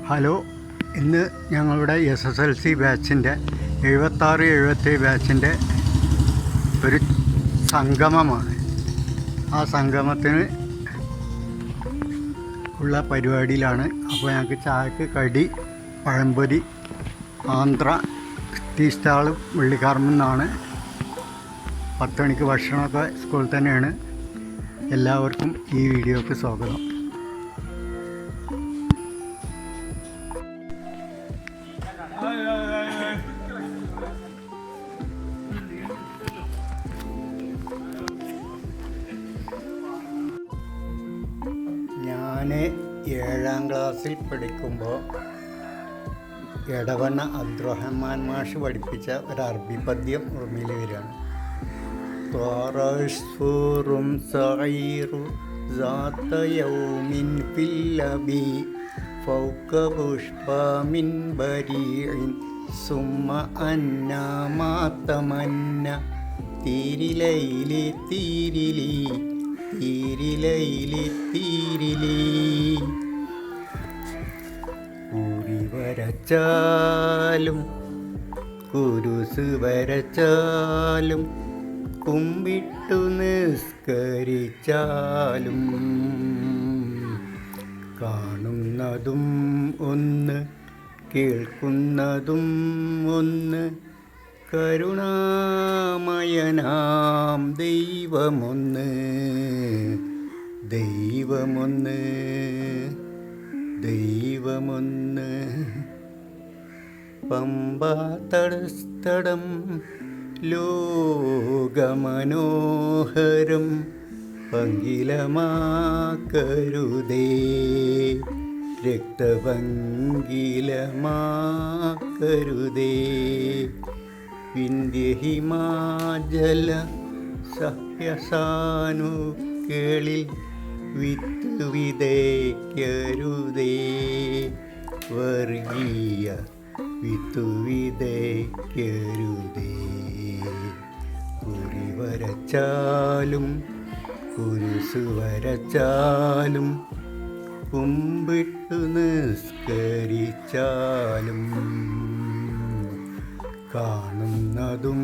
Hello, ഇന്ന് ഞങ്ങളുടെ SSLC ബാച്ചിൻ്റെ 76-77 ബാച്ചിൻ്റെ ഒരു സംഗമമാണ്. ആ സംഗമത്തിന് ഉള്ള പരിപാടിയിലാണ്. അപ്പോൾ ഞങ്ങൾക്ക് ചായക്ക് കടി പഴംപൊരി, ആന്ധ്ര ടീ സ്റ്റാളും വെള്ളിക്കാർമെന്നാണ്. 10 മണിക്ക് ഭക്ഷണമൊക്കെ സ്കൂളിൽ തന്നെയാണ്. എല്ലാവർക്കും ഈ വീഡിയോക്ക് സ്വാഗതം. ഞാൻ 7ാം ക്ലാസ്സിൽ പഠിക്കുമ്പോൾ എടവണ്ണ അബ്ദുറഹ്മാൻ മാഷ് പഠിപ്പിച്ച ഒരു അറബി പദ്യം ഓർമ്മയിൽ വരികയാണ്. ത്വറഷ്ഫുറും സഈറു ذات يوم في اللبي فوق بشبى بريع ثم أنا ما تمنى തീരി ലൈലി തീരിലി തീരി ലൈലി തീരിലി. കുറി വരച്ചാലും കുരുസ് വരച്ചാലും കുമ്പിട്ടു നിസ്കരിച്ചാലും കാണുന്നതും ഒന്ന് കേൾക്കുന്നതും ഒന്ന് കരുണാമയനാം ദൈവമൊന്ന് ദൈവമൊന്ന് ദൈവമൊന്ന്. പമ്പാതടസ്ഥടം ലോകമനോഹരം പങ്കിലമാക്കരുതേ രക്തപങ്കിലമാക്കരുതേ. വിന്ധ്യഹിമാചല സഹ്യസാനുക്കളിൽ വിത്ത് വിതയ്ക്കരുതേ വർഗീയ വിത്ത് വിതയ്ക്കരുതേ. കുറി വരച്ചാലും കുരിശ് വരച്ചാലും കുമ്പിട്ടു നിസ്കരിച്ചാലും കാണുന്നതും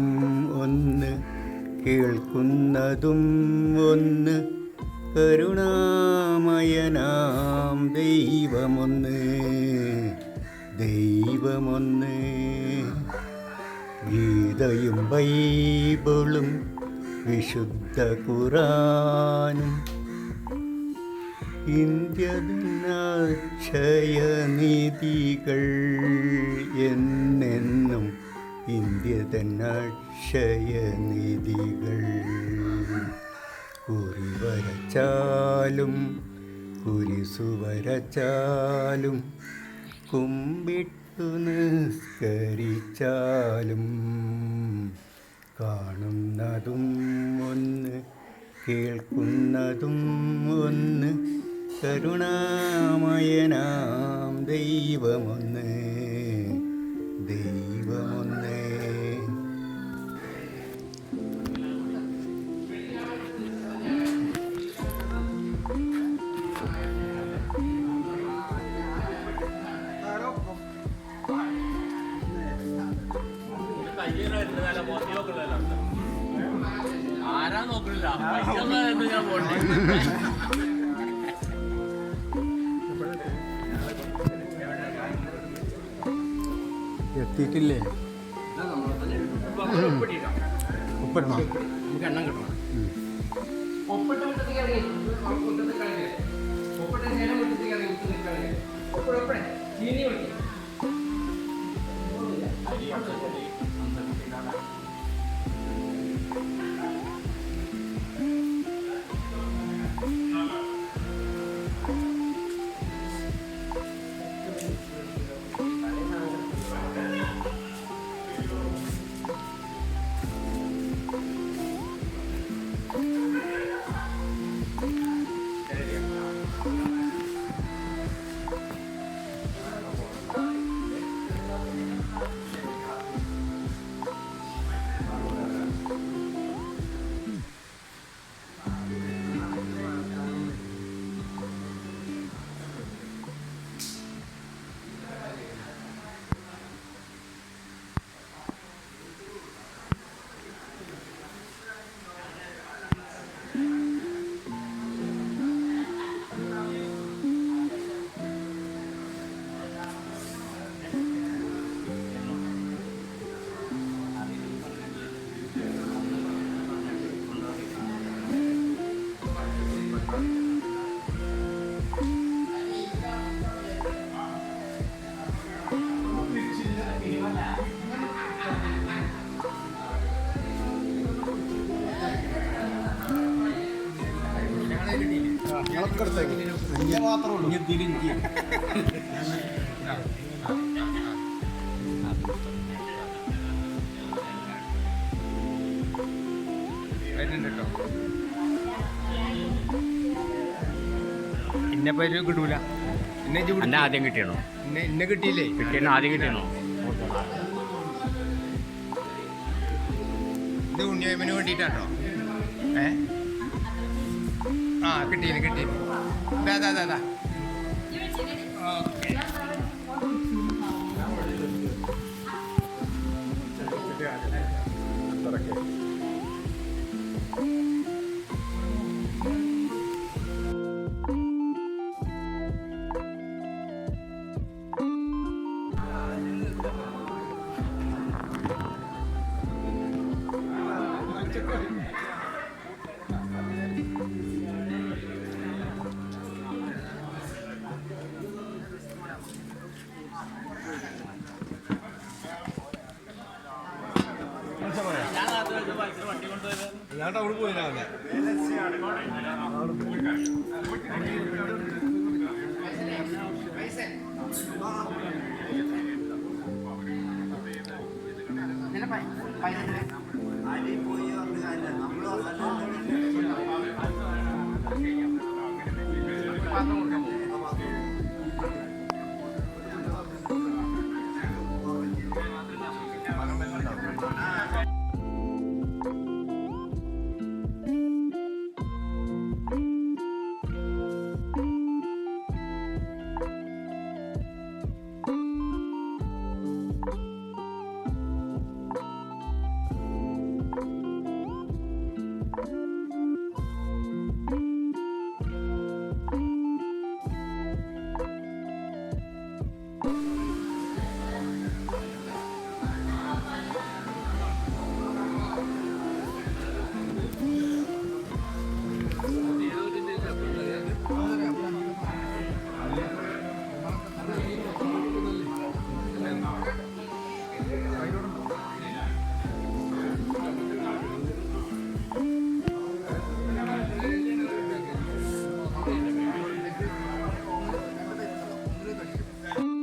ഒന്ന് കേൾക്കുന്നതും ഒന്ന് കരുണാമയനാം ദൈവമൊന്ന് ദൈവമൊന്ന്. ഗീതയും ബൈബിളും വിശുദ്ധ ഖുറാനും ഇന്ത്യതന്നക്ഷയനിധികൾ എന്നെന്നും ഇന്ത്യതന്നക്ഷയനിധികൾ. കുറി വരച്ചാലും കുരിശു വരച്ചാലും കുമ്പിട്ടു നിസ്കരിച്ചാലും കാണുന്നതും ഒന്ന് കേൾക്കുന്നതും ഒന്ന് കരുണാമയനാം ദൈവമൊന്ന് ദൈവമൊന്ന്. ആരാ നോക്കണില്ല ഞാൻ പോട്ടെ. എത്തിയിട്ടില്ലേ? ഉപ്പിടണോ? നമുക്ക് എണ്ണം കിട്ടണം. ഇന്നെ പേര് കിട്ടൂല. എന്നെ ആദ്യം കിട്ടിയണോ? ഇന്നെ കിട്ടിയില്ലേ? കിട്ടിയെന്ന് ആദ്യം കിട്ടിയണോ? ഇത് ഉണ്ണിയപ്പന് വേണ്ടിയിട്ടാട്ടോ. ആ കിട്ടീന്. അതാ ഓക്കെ. ഞാൻ ടൗണിൽ പോയില്ലേ?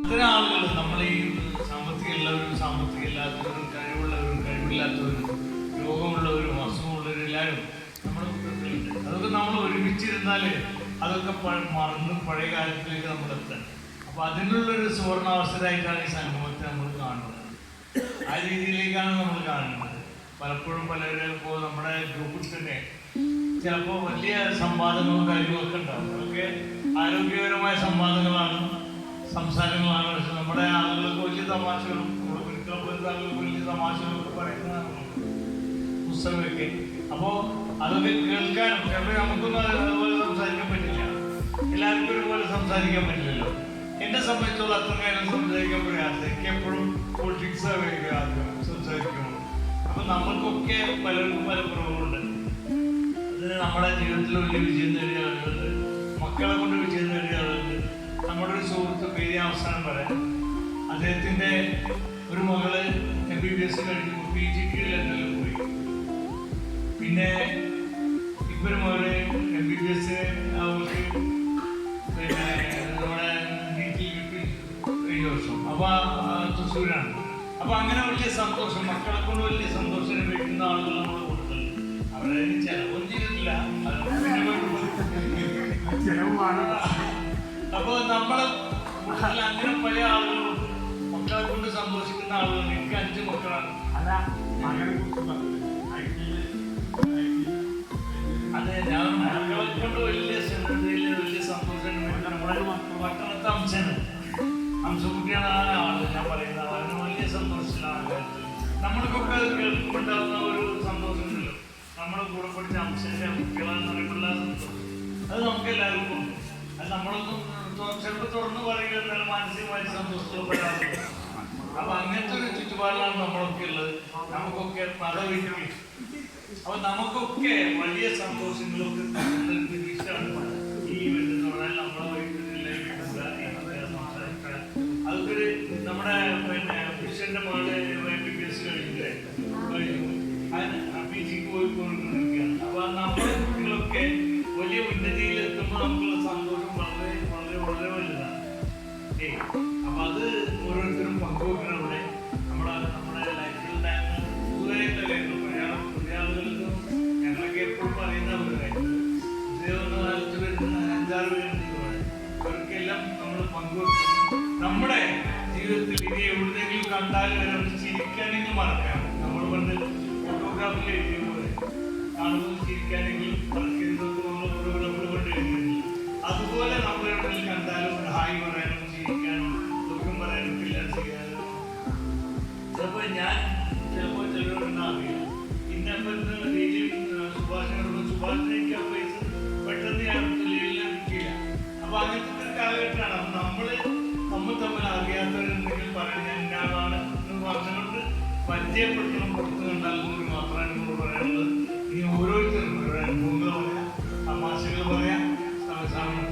ഇത്തരം ആളുകൾ നമ്മൾ ഈ സാമ്പത്തികമുള്ളവരും സാമ്പത്തികമില്ലാത്തവരും കഴിവുള്ളവരും കഴിവില്ലാത്തവരും രോഗമുള്ളവരും അസുഖമുള്ളവരും എല്ലാവരും നമ്മുടെ കൂട്ടത്തിലുണ്ട്. അതൊക്കെ നമ്മൾ ഒരുമിച്ചിരുന്നാൽ അതൊക്കെ മറന്ന് പഴയ കാലത്തിലേക്ക് നമ്മൾ എത്തണം. അപ്പോൾ അതിനുള്ളൊരു സുവർണാവസരമായിട്ടാണ് ഈ സമൂഹത്തെ നമ്മൾ കാണുന്നത്. ആ രീതിയിലേക്കാണ് നമ്മൾ കാണുന്നത്. പലപ്പോഴും പലരും ഇപ്പോൾ നമ്മുടെ ഗ്രൂപ്പിൽ തന്നെ ചിലപ്പോൾ വലിയ സംവാദങ്ങളും കാര്യങ്ങളൊക്കെ ഉണ്ടാവും. അതൊക്കെ ആരോഗ്യപരമായ സംവാദങ്ങളാണ്, സംസാരങ്ങളാണ്. പക്ഷെ നമ്മുടെ ആളുകൾക്ക് വലിയ തമാശകളും ആളുകൾക്ക് വലിയ തമാശകളൊക്കെ പറയുന്നതാണ് പുസ്തകമൊക്കെ. അപ്പോൾ അതൊക്കെ കേൾക്കാനും ചിലപ്പോൾ നമുക്കൊന്നും അതുപോലെ സംസാരിക്കാൻ പറ്റില്ല, എല്ലാവർക്കും ഒരുപോലെ സംസാരിക്കാൻ പറ്റില്ലല്ലോ. എന്നെ സംബന്ധിച്ചുള്ള അത്ര കാര്യം സംസാരിക്കാൻ പ്രയാസം. എനിക്ക് എപ്പോഴും പൊളിറ്റിക്സ് ആദ്യം സംസാരിക്കുമ്പോൾ. അപ്പം നമ്മൾക്കൊക്കെ പലർക്കും പല കുറവുകളുണ്ട്. അതിന് നമ്മുടെ ജീവിതത്തിൽ വലിയ വിജയം നേടിയ ആളുകളുണ്ട്, മക്കളെ കൊണ്ട് വിജയം നേടിയ ആളുകളുണ്ട്. നമ്മുടെ ഒരു സുഹൃത്ത് പേര് അവസാനം പറയാം. അദ്ദേഹത്തിൻ്റെ ഒരു മകള് MBBS കഴിഞ്ഞു PGT ലണ്ടനിൽ പോയി. പിന്നെ ഇപ്പൊരു മകള് MBBS അവർക്ക് പിന്നെ നമ്മുടെ നീറ്റിൽ കിട്ടി 7 വർഷം. അപ്പോൾ തൃശ്ശൂരാണ്. അപ്പോൾ അങ്ങനെ വലിയ സന്തോഷം, മക്കളെ കൊണ്ട് വലിയ സന്തോഷം ലഭിക്കുന്ന ആളുകൾ നമ്മുടെ കൂട്ടത്തിലുണ്ട്. അവരെ ചിലവും ചെയ്തിട്ടില്ല, ചിലവുമാണ്. അപ്പോൾ നമ്മളെ കൂട്ടത്തിൽ അങ്ങനെ പല ആളുകളുണ്ട്, മക്കളെ കൊണ്ട് സന്തോഷിക്കുന്ന ആളുകളുണ്ട്. എനിക്ക് 5 മക്കളാണ്. അതെ, ഞാൻ മക്കളെ കൊണ്ട് വലിയ സന്തോഷം. നമ്മുടെ പട്ടണത്തെ അംശക്കുട്ടിയാണ് ആ ആള് ഞാൻ പറയുന്നത്. അവന് വലിയ സന്തോഷത്തിലാണ്. നമ്മൾക്കൊക്കെ അത് കേൾക്കുമ്പോണ്ടാകുന്ന ഒരു സന്തോഷം ഉണ്ടല്ലോ, നമ്മുടെ കൂടെ പഠിച്ച അംശന്റെ കുട്ടികളെന്ന് പറയുമ്പോഴുള്ള സന്തോഷം, അത് നമുക്ക് എല്ലാവർക്കും ഉണ്ട്. അത് നമ്മളൊന്നും ചിലപ്പോൾ തുറന്നു പറയുക എന്നാലും മാനസികമായി സന്തോഷപ്പെടാറുണ്ട്. അപ്പൊ അങ്ങനത്തെ ഒരു ചുറ്റുപാടിലാണ് നമ്മളൊക്കെ ഉള്ളത്. നമുക്കൊക്കെ പദവിക്ക്, അപ്പൊ നമുക്കൊക്കെ വലിയ സന്തോഷങ്ങളൊക്കെ ഇഷ്ടമാണ്. പരിധിയിലെത്തുമ്പോൾ നമുക്കുള്ള സന്തോഷം വളരെ വളരെ വളരെ വലുതാണ്. അപ്പം അത് ഓരോരുത്തരും പങ്കുവെക്കണം. ഇവിടെ നമ്മുടെ ലൈഫിലുണ്ടായിരുന്ന പുതുതായിട്ടല്ലേ പുതിയ ആളുകൾക്ക് ഞങ്ങളൊക്കെ എപ്പോഴും പറയുന്ന ഒരു കാര്യം, ഇതേപോലെ 4 പേരുണ്ട് 5-6 പേരുണ്ട്, അവർക്കെല്ലാം നമ്മൾ പങ്കുവെക്കണം. നമ്മുടെ ജീവിതത്തിൽ ഇത് എവിടെയെങ്കിലും കണ്ടാലും വരെ ചിരിക്കാനെങ്കിലും മറക്കാം. നമ്മൾ പണ്ട് ഫോട്ടോഗ്രാഫിൽ എഴുതിയ പോലെ കാണുമ്പോൾ ചിരിക്കാനെങ്കിലും മറക്കരുതൊക്കെ നമ്മൾ ഫോട്ടോഗ്രാഫിൽ കൊണ്ട് എഴുതുന്നില്ല. അതുപോലെ നമ്മൾ എവിടെയെങ്കിലും കണ്ടാലും ഒരു ഹായ് പറയാനും ചിരിക്കാനും ദുഃഖം പറയാനും എല്ലാം ചെയ്യാനും ചിലപ്പോൾ ചിലരോടുണ്ടാവില്ല. ഇന്നപ്പോൾ രീതിയിൽ സുഭാഷിനോട് ആ പൈസ പെട്ടെന്ന് ഞാൻ കിട്ടിയില്ല. അപ്പൊ അങ്ങനത്തെ ഒരു കാലഘട്ടമാണ്. അപ്പൊ നമ്മൾ തമ്മിൽ അറിയാത്തവരെന്തെങ്കിലും പറയാൻ ഞാൻ ഇന്നാളാണ് എന്ന് പറഞ്ഞുകൊണ്ട് പരിചയപ്പെടുത്തണം. പുറത്ത് കണ്ടാലും മാത്രമാണ് എന്നോട് പറയാനുള്ളത്. ഇനി ഓരോരുത്തരും ഓരോ അനുഭവങ്ങൾ പറയാം, തമാശകൾ പറയാം,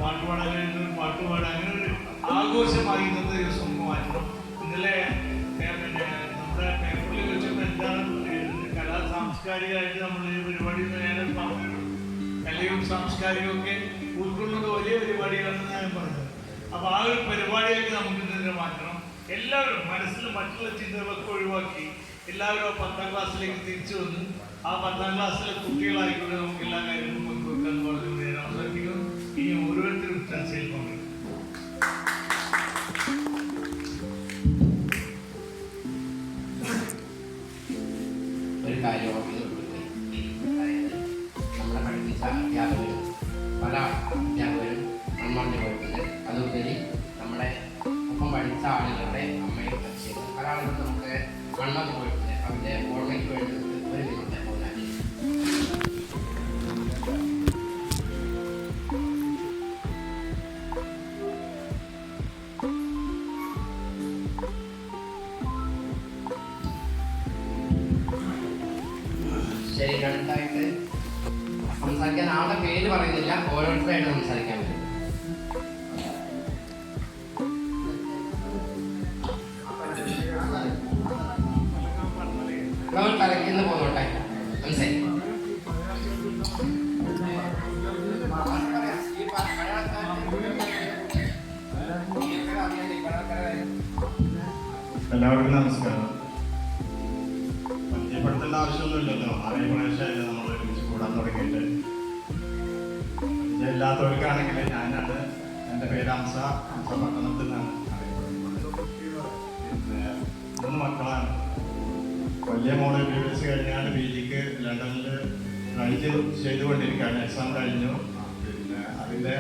പാട്ട് പാടാൻ കഴിഞ്ഞൊരു പാട്ട് പാടാൻ, അങ്ങനെ ഒരു ആഘോഷമായി ഇന്നത്തെ ദിവസം മാറ്റണം. ഇന്നലെ നമ്മുടെ പേപ്പറിൽ വെച്ചപ്പോൾ എന്താണ് സാംസ്കാരികമായിട്ട് നമ്മൾ ഈ പരിപാടി ഞാൻ പറഞ്ഞു. കലയും സാംസ്കാരികവും ഒക്കെ ഉൾക്കൊള്ളുന്നത് വലിയ പരിപാടികളാണെന്ന് ഞാൻ പറഞ്ഞത്. അപ്പൊ ആ ഒരു പരിപാടിയൊക്കെ നമുക്ക് ഇതിനെ മാറ്റണം. എല്ലാവരും മനസ്സിൽ മറ്റുള്ള ചിന്തകളൊക്കെ ഒഴിവാക്കി എല്ലാവരും 10ാം ക്ലാസ്സിലേക്ക് തിരിച്ചു വന്ന് ആ 10ാം ക്ലാസ്സിലെ കുട്ടികളായിക്കൊണ്ട് നമുക്ക് എല്ലാ കാര്യങ്ങളും പങ്കുവെക്കാൻ പറഞ്ഞു ഞാൻ അവസാനിപ്പിക്കുന്നു. ഇനി ഓരോരുത്തരും ചർച്ചയിൽ പങ്കെടുക്കും. ഒരു കാര്യം അതായത് നമ്മളെ പഠിപ്പിച്ച അധ്യാപകരും പല അധ്യാപകരും മൺമറഞ്ഞു പോയിട്ടുണ്ട്. അതുപരി നമ്മുടെ ഒപ്പം പഠിച്ച ആളുകളുടെ അമ്മയും അച്ഛനും പല ആളുകളും നമുക്ക് മൺമറഞ്ഞു പോയിട്ടുണ്ട്. അവരുടെ ഓർമ്മയ്ക്ക് വേണ്ടി ഒരു മിനിറ്റ് പോകാൻ ശരി. അടുത്തായിട്ട് സംസാരിക്കാൻ ആളുടെ പേര് പറയുന്നില്ല, ഓരോരുത്തരായിട്ട് സംസാരിക്കാൻ പറ്റും. നമ്മൾ കലക്കിന്ന് പോന്നോട്ടെ. മനസ്സിലായി? എല്ലാവർക്കും നമസ്കാരം. പരിചയപ്പെടുത്തേണ്ട ആവശ്യമൊന്നുമില്ലല്ലോ, 6 പ്രാവശ്യമായിട്ട് നമ്മൾ ഒരുമിച്ച് കൂടാൻ തുടങ്ങിയിട്ട്. പരിചയമില്ലാത്തവർക്കാണെങ്കിൽ ഞാനാണ്, എൻ്റെ പേര് ഹംസ പട്ടണത്തിൽ നിന്നാണ് അറിയപ്പെടുന്നത്. പിന്നെ 3 മക്കളാണ്. വലിയ മോള് BBS കഴിഞ്ഞാൽ PGക്ക് ലണ്ടനിൽ ട്രൈ ചെയ്തുകൊണ്ടിരിക്കുകയാണ്. എക്സാം കഴിഞ്ഞു. പിന്നെ അതിൻ്റെ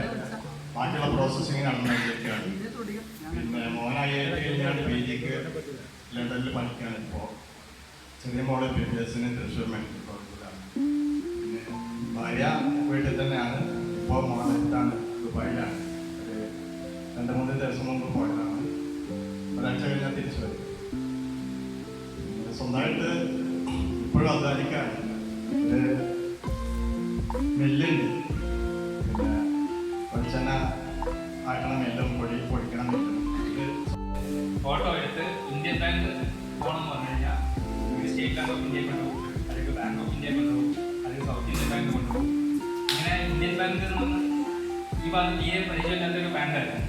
ബാക്കിയുള്ള പ്രോസസ്സിങ് നടന്നുകൊണ്ടിരിക്കുകയാണ്. പിന്നെ മോനായി കഴിഞ്ഞാൽ PGക്ക് ലണ്ടനിൽ പഠിക്കുകയാണ്. ഇപ്പോൾ ചെറിയ മോള് BBSന് തൃശ്ശൂർ മെഡിക്കൽ കോളേജിലാണ്. പിന്നെ ഭാര്യ വീട്ടിൽ തന്നെയാണ്. ഇപ്പോൾ മോളെത്താണ് ദുബായിലാണ്. ഒരു 2-3 ദിവസം മുമ്പ് പോയതാണ്. ഒരാഴ്ച കഴിഞ്ഞാൽ തിരിച്ചു വരും. സ്വന്തമായിട്ട് ഇപ്പോഴും അധ്വാനിക്കാൻ ഒരു മില്ലുണ്ട്. പിന്നെ വെളിച്ചെണ്ണ ആക്കണം, മില്ലും പൊടിക്കണം മില്ലും. ഫോട്ടോ എടുത്ത് ഇന്ത്യൻ ബാങ്ക് പോകണം എന്ന് പറഞ്ഞു കഴിഞ്ഞാൽ സ്റ്റേറ്റ് ബാങ്ക് ഓഫ് ഇന്ത്യ കൊണ്ടുപോകും, അല്ലെങ്കിൽ ബാങ്ക് ഓഫ് ഇന്ത്യ കൊണ്ടുപോകും, അല്ലെങ്കിൽ സൗത്ത് ഇന്ത്യൻ ബാങ്ക് കൊണ്ടുപോകും. ഇങ്ങനെ ഇന്ത്യൻ ബാങ്ക് എന്ന് പറഞ്ഞാൽ ഈ ഭാഗത്ത് തീരെ പരിചയമില്ലാത്തൊരു ബാങ്കായിരുന്നു.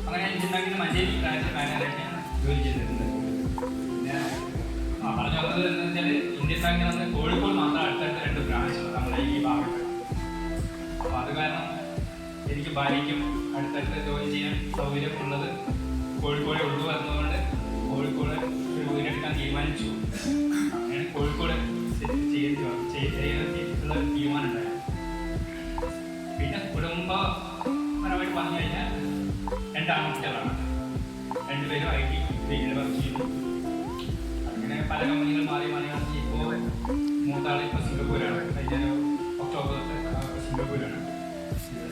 അങ്ങനെ ഇന്ത്യൻ ബാങ്കിന് മഞ്ചേരി ബ്രാഞ്ചിൽ മാനേജറായിട്ട് ജോലി ചെയ്തിട്ടുണ്ട്. പിന്നെ പറഞ്ഞു വന്നത് എന്താണെന്ന് വെച്ചാൽ ഇന്ത്യൻ ബാങ്കിൽ നിന്ന് കോഴിക്കോട് മാത്രം അടുത്തടുത്ത് 2 ബ്രാഞ്ചുകൾ നമ്മുടെ ഈ ഭാഗത്ത്. അപ്പോൾ അത് കാരണം എനിക്ക് ഭാര്യയ്ക്കും അടുത്തടുത്ത് ജോലി ചെയ്യാൻ സൗകര്യമുള്ളത് കോഴിക്കോടെ ഉള്ളു എന്നതുകൊണ്ട് കോഴിക്കോട് ഒരു വീടെടുക്കാൻ തീരുമാനിച്ചു. അങ്ങനെ കോഴിക്കോട് ചെയ്യുന്ന തീരുമാനം ഉണ്ടായിരുന്നു. പിന്നെ കുടുംബപരമായിട്ട് പറഞ്ഞു കഴിഞ്ഞാൽ 2 ആൺകുട്ടികളാണ്. 2 പേരും IT ഫീൽഡിൽ വർക്ക് ചെയ്യുന്നു. അങ്ങനെ പല കമ്പനികൾ മാറി വന്ന് ഇപ്പോൾ മൂത്താൾ ഇപ്പോൾ സിംഗപ്പൂരാണ്. കഴിഞ്ഞ ഒക്ടോബർ സിംഗപ്പൂരാണ്.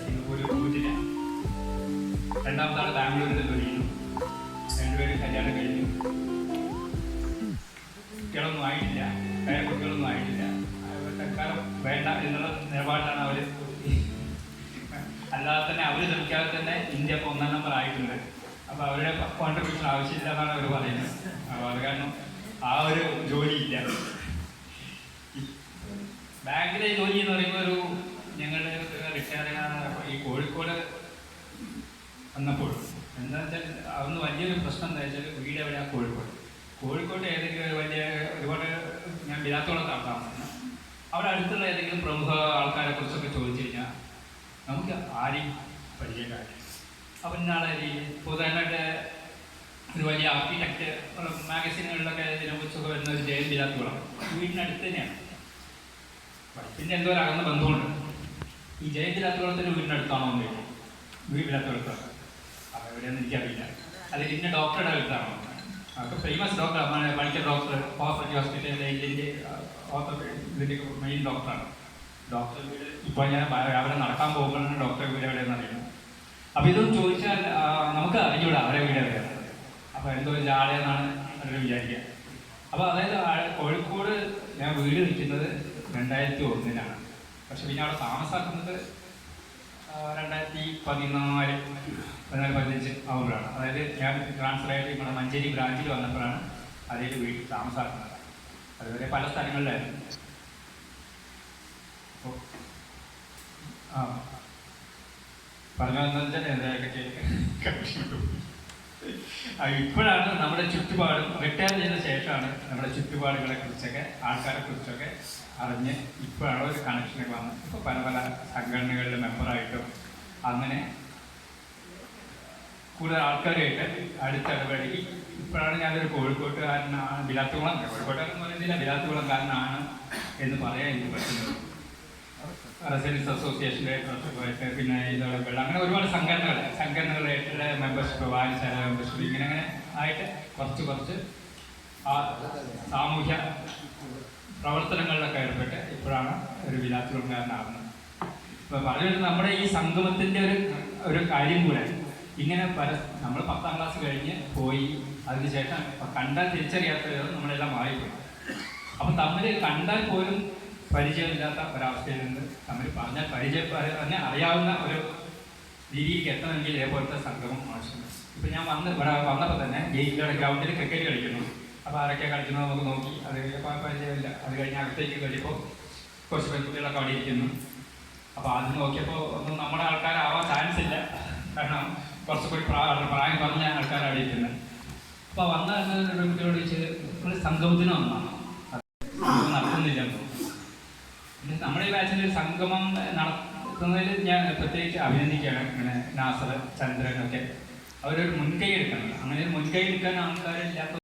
സിംഗപ്പൂർ ഊറ്റിന്. രണ്ടാമത്തെ ആൾ ബാംഗ്ലൂരിൽ ജോലി ചെയ്യുന്നു. 2 പേരും കല്യാണം കഴിഞ്ഞു. കുട്ടികളൊന്നും ആയിട്ടില്ല, കുട്ടികളൊന്നും ആയിട്ടില്ല. തൽക്കാലം വേണ്ട എന്നുള്ള നിലപാടിലാണ് അവർ. അല്ലാതെ തന്നെ അവർ ശ്രമിക്കാതെ തന്നെ ഇന്ത്യ ഇപ്പോൾ 1ാം നമ്പർ ആയിട്ടുണ്ട്. അപ്പോൾ അവരുടെ കോൺട്രിബ്യൂഷൻ ആവശ്യമില്ല എന്നാണ് അവർ പറയുന്നത്. അപ്പോൾ അത് കാരണം ആ ഒരു ജോലിയില്ല. ബാങ്കിലെ ജോലി എന്ന് പറയുമ്പോൾ ഞങ്ങളുടെ റിട്ടയറിംഗാണ്. ഈ കോഴിക്കോട് വന്നപ്പോൾ എന്താ വെച്ചാൽ അന്ന് വലിയൊരു പ്രശ്നം എന്താ വെച്ചാൽ വീട് എവിടെയാണ് കോഴിക്കോട്ട് ഏതെങ്കിലും വലിയ ഒരുപാട് ഞാൻ വിലാത്തോളം താമസിക്കുന്നു. അവിടെ അടുത്തുള്ള ഏതെങ്കിലും പ്രമുഖ ആൾക്കാരെ കുറിച്ചൊക്കെ ചോദിച്ചു കഴിഞ്ഞാൽ നമുക്ക് ആരെയും പരിചയക്കാരില്ല. അപ്പം ഇന്നാളെ ഉദാഹരണമായിട്ട് ഒരു വലിയ ആർക്കിടെക്റ്റ് മാഗസീനുകളിലൊക്കെ ഇതിനെക്കുറിച്ചൊക്കെ വരുന്ന ഒരു ജയൻ വിലാത്തോളം വീടിനടുത്ത് തന്നെയാണ്. പിന്നെ എന്തോ ഒരു അകന്ന ബന്ധമുണ്ട്. ഈ ജയൻ വിലാത്തോളത്തിൻ്റെ വീടിനടുത്താണോ എന്ന് ചോദിക്കും. വിലാത്തോളത്താണ് അതെവിടെയെന്ന് എനിക്കറിയില്ല. അല്ലെങ്കിൽ ഇന്ന ഡോക്ടറുടെ അടുത്താണോ? അതൊക്കെ ഫേമസ് ഡോക്ടർ, പഠിച്ച ഡോക്ടർ, ഹോസ്പിറ്റൽ ഹോസ്പിറ്റലിലെ ഇതിൻ്റെ ഇതിൻ്റെ മെയിൻ ഡോക്ടറാണ്. ഡോക്ടർ വീട് ഇപ്പോൾ ഞാൻ അവിടെ നടക്കാൻ പോകുമ്പോഴാണ് ഡോക്ടർ വീട് എവിടെയെന്ന് അറിയുന്നത്. അപ്പോൾ ഇതൊന്നും ചോദിച്ചാൽ നമുക്ക് അറിഞ്ഞൂടാ അവരെ വീട് എവിടെയാണ്. അപ്പോൾ എന്തോ ജാളയെന്നാണ് അവർ വിചാരിക്കുക. അപ്പോൾ അതായത് കോഴിക്കോട് ഞാൻ വീട് നിൽക്കുന്നത് 2001 പക്ഷെ പിന്നെ അവിടെ താമസാക്കുന്നത് 2014-15 ആവുമ്പോഴാണ്. അതായത് ഞാൻ ട്രാൻസ്ഫർ ആയിട്ട് നമ്മുടെ മഞ്ചേരി ബ്രാഞ്ചിൽ വന്നപ്പോഴാണ് അതിൽ വീട്ടിൽ താമസാക്കുന്നത്. അതുവരെ പല സ്ഥലങ്ങളിലായിരുന്നു. പറഞ്ഞു വന്നതിൻ്റെ ഇപ്പോഴാണ് നമ്മുടെ ചുറ്റുപാടും റിട്ടയർ ചെയ്ത ശേഷമാണ് നമ്മുടെ ചുറ്റുപാടുകളെ കുറിച്ചൊക്കെ ആൾക്കാരെ കുറിച്ചൊക്കെ അറിഞ്ഞ് ഇപ്പോഴാണ് ഒരു കണക്ഷനൊക്കെ വന്നത്. ഇപ്പോൾ പല പല സംഘടനകളിലെ മെമ്പറായിട്ടും അങ്ങനെ കൂടുതൽ ആൾക്കാരുമായിട്ട് അടുത്തിടപഴകി ഇപ്പോഴാണ് ഞാനൊരു കോഴിക്കോട്ടുകാരനാണ്. കോഴിക്കോട്ടുകാരൻ എന്ന് പറയുന്നില്ല, വിലാത്തുകുളംകാരനാണ് എന്ന് പറയാൻ എനിക്ക് പറ്റുന്നത്. റെസിഡൻസ് അസോസിയേഷൻ്റെ പിന്നെ ഇതോടെ അങ്ങനെ ഒരുപാട് സംഘടനകളായിട്ടുള്ള മെമ്പർഷിപ്പ്, വായനശാല മെമ്പർഷിപ്പ് ഇങ്ങനെ ആയിട്ട് കുറച്ച് ആ സാമൂഹ്യ പ്രവർത്തനങ്ങളിലൊക്കെ ഏർപ്പെട്ട് ഇപ്പോഴാണ് ഒരു വിലാത്തുകുളംകാരനാകുന്നത്. ഇപ്പോൾ പറഞ്ഞിട്ട് നമ്മുടെ ഈ സംഗമത്തിൻ്റെ ഒരു കാര്യം കൂടെ ഇങ്ങനെ നമ്മൾ 10ാം ക്ലാസ് കഴിഞ്ഞ് പോയി അതിനുശേഷം കണ്ടാൽ തിരിച്ചറിയാത്തത് നമ്മളെല്ലാം മാറിപ്പോയി. അപ്പം തമ്മിൽ കണ്ടാൽ പോലും പരിചയമില്ലാത്ത ഒരവസ്ഥയിൽ നിന്ന് തമ്മിൽ പറഞ്ഞാൽ പറഞ്ഞാൽ അറിയാവുന്ന ഒരു രീതിയിലേക്ക് എത്തണമെങ്കിൽ ഇതേപോലത്തെ സംഗമം ആവശ്യമുണ്ട്. ഇപ്പം ഞാൻ ഇവിടെ വന്നപ്പോൾ തന്നെ ഗെയിമിൻ്റെ ഗ്രൗണ്ടിൽ ക്രിക്കറ്റ് കളിക്കുന്നു. അപ്പോൾ ആരൊക്കെ കളിക്കുന്നത് നമുക്ക് നോക്കി, അത് പരിചയമില്ല. അത് കഴിഞ്ഞ് അകത്തേക്ക് കഴിയുമ്പോൾ കുറച്ച് പെൺകുട്ടികളൊക്കെ അവിടെ ഇരിക്കുന്നു. അപ്പോൾ അത് നോക്കിയപ്പോൾ ഒന്നും നമ്മുടെ ആൾക്കാരാവാൻ ചാൻസ് ഇല്ല. കാരണം കുറച്ചുകൂടി പ്രായം കുറഞ്ഞ ആൾക്കാർ അവിടെ ഇരിക്കുന്നത്. അപ്പോൾ വന്ന പെൺകുട്ടിയോട് ചോദിച്ച് നമ്മൾ സംഗമത്തിന് വന്നതാണ്, നടത്തുന്നില്ലെന്ന്. പിന്നെ നമ്മുടെ ഈ ബാച്ചിൽ ഒരു സംഗമം നടത്തുന്നതിൽ ഞാൻ പ്രത്യേകിച്ച് അഭിനന്ദിക്കുകയാണ്. ഇങ്ങനെ നാസർ, ചന്ദ്രനൊക്കെ അവരൊരു മുൻകൈ എടുക്കണം. അങ്ങനെ ഒരു മുൻകൈ എടുക്കാൻ ആൾക്കാരില്ലാത്ത